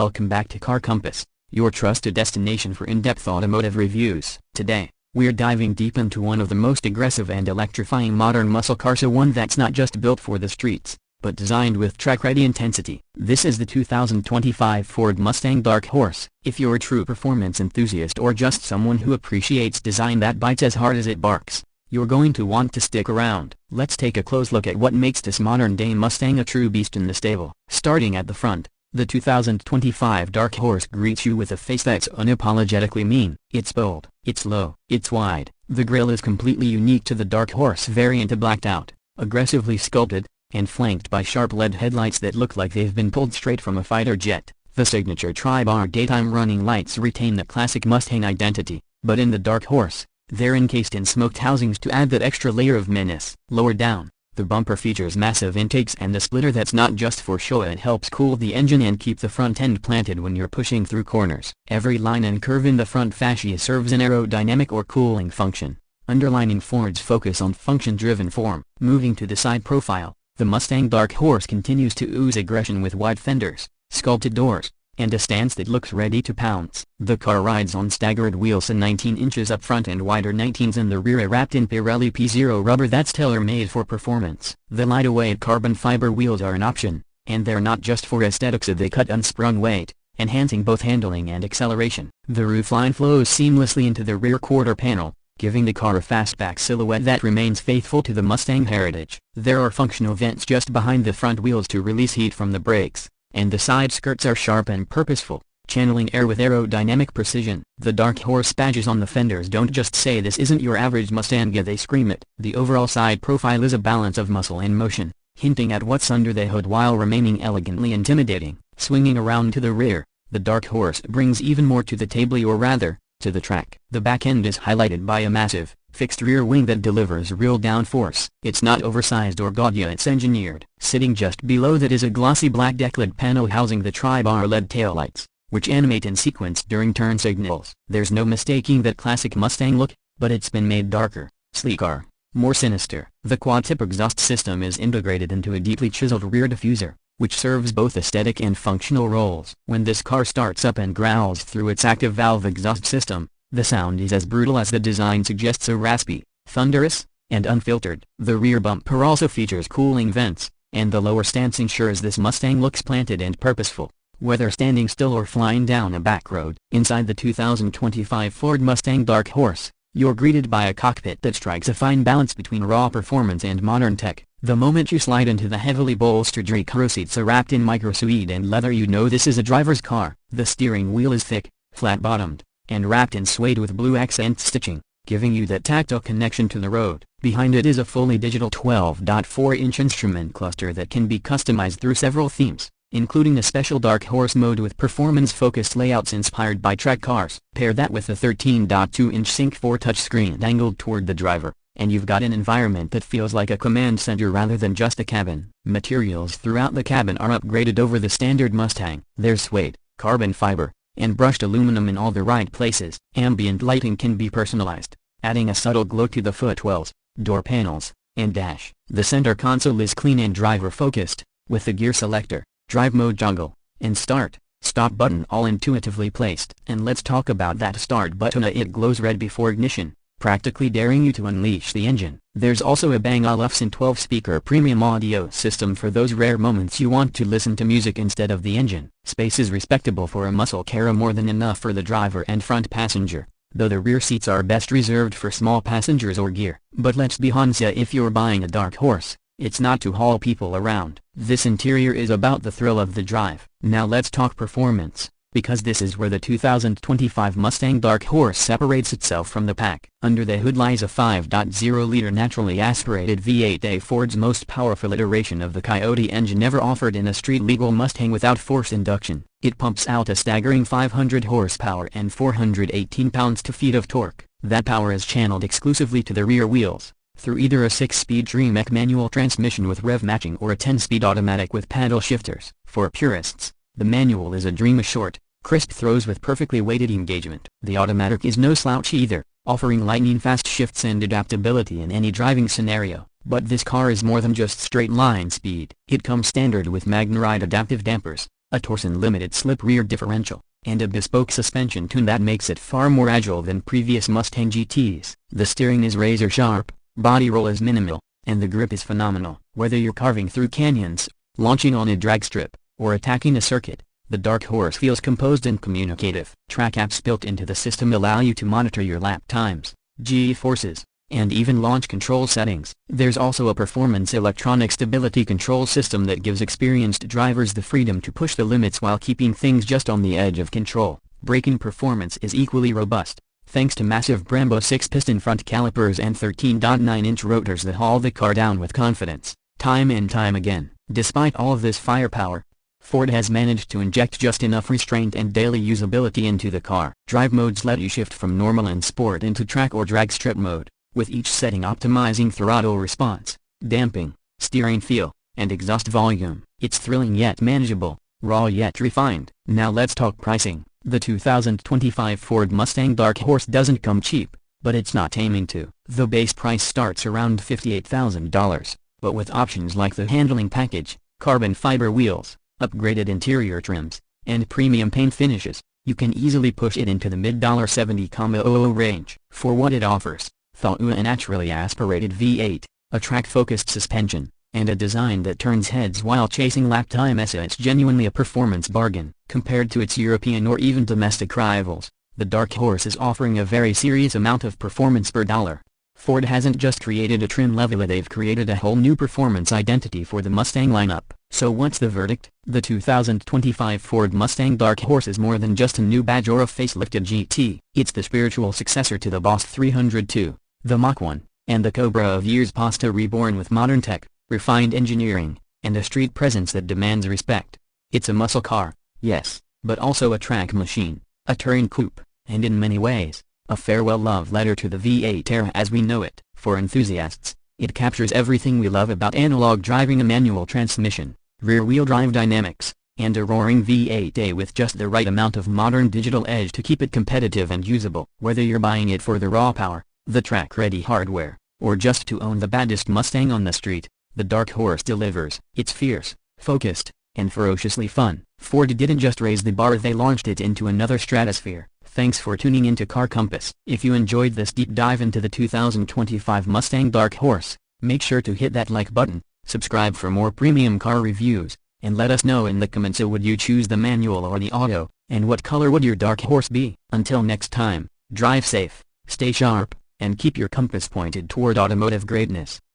welcome back to Car Compass, your trusted destination for in-depth automotive reviews. Today, we're diving deep into one of the most aggressive and electrifying modern muscle cars, one that's not just built for the streets, but designed with track-ready intensity. This is the 2025 Ford Mustang Dark Horse. If you're a true performance enthusiast or just someone who appreciates design that bites as hard as it barks, you're going to want to stick around. Let's take a close look at what makes this modern-day Mustang a true beast in the stable. Starting at the front, the 2025 Dark Horse greets you with a face that's unapologetically mean. It's bold, it's low, it's wide. The grille is completely unique to the Dark Horse variant, blacked out, aggressively sculpted, and flanked by sharp LED headlights that look like they've been pulled straight from a fighter jet. The signature tri-bar daytime running lights retain the classic Mustang identity, but in the Dark Horse, they're encased in smoked housings to add that extra layer of menace. Lower down, the bumper features massive intakes and a splitter that's not just for show, it helps cool the engine and keep the front end planted when you're pushing through corners. Every line and curve in the front fascia serves an aerodynamic or cooling function, underlining Ford's focus on function-driven form. Moving to the side profile, the Mustang Dark Horse continues to ooze aggression with wide fenders, sculpted doors, and a stance that looks ready to pounce. The car rides on staggered wheels, 19 inches up front and wider 19s in the rear, wrapped in Pirelli P0 rubber that's tailor-made for performance. The lightweight carbon fiber wheels are an option, and they're not just for aesthetics, they cut unsprung weight, enhancing both handling and acceleration. The roofline flows seamlessly into the rear quarter panel, giving the car a fastback silhouette that remains faithful to the Mustang heritage. There are functional vents just behind the front wheels to release heat from the brakes, and the side skirts are sharp and purposeful, channeling air with aerodynamic precision. The Dark Horse badges on the fenders don't just say this isn't your average Mustang, they scream it. The overall side profile is a balance of muscle and motion, hinting at what's under the hood while remaining elegantly intimidating. Swinging around to the rear, the Dark Horse brings even more to the table, or rather, to the track. The back end is highlighted by a massive, fixed rear wing that delivers real downforce. It's not oversized or gaudy, it's engineered. Sitting just below that is a glossy black deck-lid panel housing the tri-bar LED taillights, which animate in sequence during turn signals. There's no mistaking that classic Mustang look, but it's been made darker, sleeker, more sinister. The quad-tip exhaust system is integrated into a deeply chiseled rear diffuser, which serves both aesthetic and functional roles. When this car starts up and growls through its active valve exhaust system, the sound is as brutal as the design suggests, so raspy, thunderous, and unfiltered. The rear bumper also features cooling vents, and the lower stance ensures this Mustang looks planted and purposeful, whether standing still or flying down a back road. Inside the 2025 Ford Mustang Dark Horse, you're greeted by a cockpit that strikes a fine balance between raw performance and modern tech. The moment you slide into the heavily bolstered Recaro seats wrapped in micro-suede and leather, you know this is a driver's car. The steering wheel is thick, flat-bottomed, and wrapped in suede with blue accent stitching, giving you that tactile connection to the road. Behind it is a fully digital 12.4-inch instrument cluster that can be customized through several themes, including a special Dark Horse mode with performance-focused layouts inspired by track cars. Pair that with a 13.2-inch Sync 4 touchscreen angled toward the driver, and you've got an environment that feels like a command center rather than just a cabin. Materials throughout the cabin are upgraded over the standard Mustang. There's suede, carbon fiber, and brushed aluminum in all the right places. Ambient lighting can be personalized, adding a subtle glow to the footwells, door panels, and dash. The center console is clean and driver-focused, with the gear selector, drive mode toggle, and stop button all intuitively placed. And let's talk about that start button. It glows red before ignition, practically daring you to unleash the engine. There's also a Bang & Olufsen 12-speaker premium audio system for those rare moments you want to listen to music instead of the engine. Space is respectable for a muscle car, more than enough for the driver and front passenger, though the rear seats are best reserved for small passengers or gear. But let's be honest, if you're buying a Dark Horse, it's not to haul people around. This interior is about the thrill of the drive. Now let's talk performance, because this is where the 2025 Mustang Dark Horse separates itself from the pack. Under the hood lies a 5.0-liter naturally aspirated V8, Ford's most powerful iteration of the Coyote engine never offered in a street-legal Mustang without force induction. It pumps out a staggering 500 horsepower and 418 pounds-feet of torque. That power is channeled exclusively to the rear wheels, through either a 6-speed DreamEck manual transmission with rev matching or a 10-speed automatic with paddle shifters. For purists, the manual is a dream of short, crisp throws with perfectly weighted engagement. The automatic is no slouch either, offering lightning-fast shifts and adaptability in any driving scenario. But this car is more than just straight-line speed. It comes standard with MagneRide adaptive dampers, a torsion-limited slip rear differential, and a bespoke suspension tune that makes it far more agile than previous Mustang GTs. The steering is razor-sharp, body roll is minimal, and the grip is phenomenal. Whether you're carving through canyons, launching on a drag strip, or attacking a circuit, the Dark Horse feels composed and communicative. Track apps built into the system allow you to monitor your lap times, G-forces, and even launch control settings. There's also a performance electronic stability control system that gives experienced drivers the freedom to push the limits while keeping things just on the edge of control. Braking performance is equally robust, thanks to massive Brembo 6-piston front calipers and 13.9-inch rotors that haul the car down with confidence, time and time again. Despite all of this firepower, Ford has managed to inject just enough restraint and daily usability into the car. Drive modes let you shift from normal and sport into track or drag strip mode, with each setting optimizing throttle response, damping, steering feel, and exhaust volume. It's thrilling yet manageable, raw yet refined. Now let's talk pricing. The 2025 Ford Mustang Dark Horse doesn't come cheap, but it's not aiming to. The base price starts around $58,000, but with options like the handling package, carbon fiber wheels, upgraded interior trims, and premium paint finishes, you can easily push it into the mid-$70,000 range. For what it offers, a naturally aspirated V8, a track-focused suspension, and a design that turns heads while chasing lap time, it's genuinely a performance bargain. Compared to its European or even domestic rivals, the Dark Horse is offering a very serious amount of performance per dollar. Ford hasn't just created a trim level, they've created a whole new performance identity for the Mustang lineup. So what's the verdict? The 2025 Ford Mustang Dark Horse is more than just a new badge or a facelifted GT. It's the spiritual successor to the Boss 302, the Mach 1, and the Cobra of years past, reborn with modern tech, refined engineering, and a street presence that demands respect. It's a muscle car, yes, but also a track machine, a touring coupe, and in many ways, a farewell love letter to the V8 era as we know it. For enthusiasts, it captures everything we love about analog driving: a manual transmission, rear-wheel drive dynamics, and a roaring V8 with just the right amount of modern digital edge to keep it competitive and usable. Whether you're buying it for the raw power, the track-ready hardware, or just to own the baddest Mustang on the street, the Dark Horse delivers. It's fierce, focused, and ferociously fun. Ford didn't just raise the bar, they launched it into another stratosphere. Thanks for tuning into Car Compass. If you enjoyed this deep dive into the 2025 Mustang Dark Horse, make sure to hit that like button, subscribe for more premium car reviews, and let us know in the comments, would you choose the manual or the auto, and what color would your Dark Horse be? Until next time, drive safe, stay sharp, and keep your compass pointed toward automotive greatness.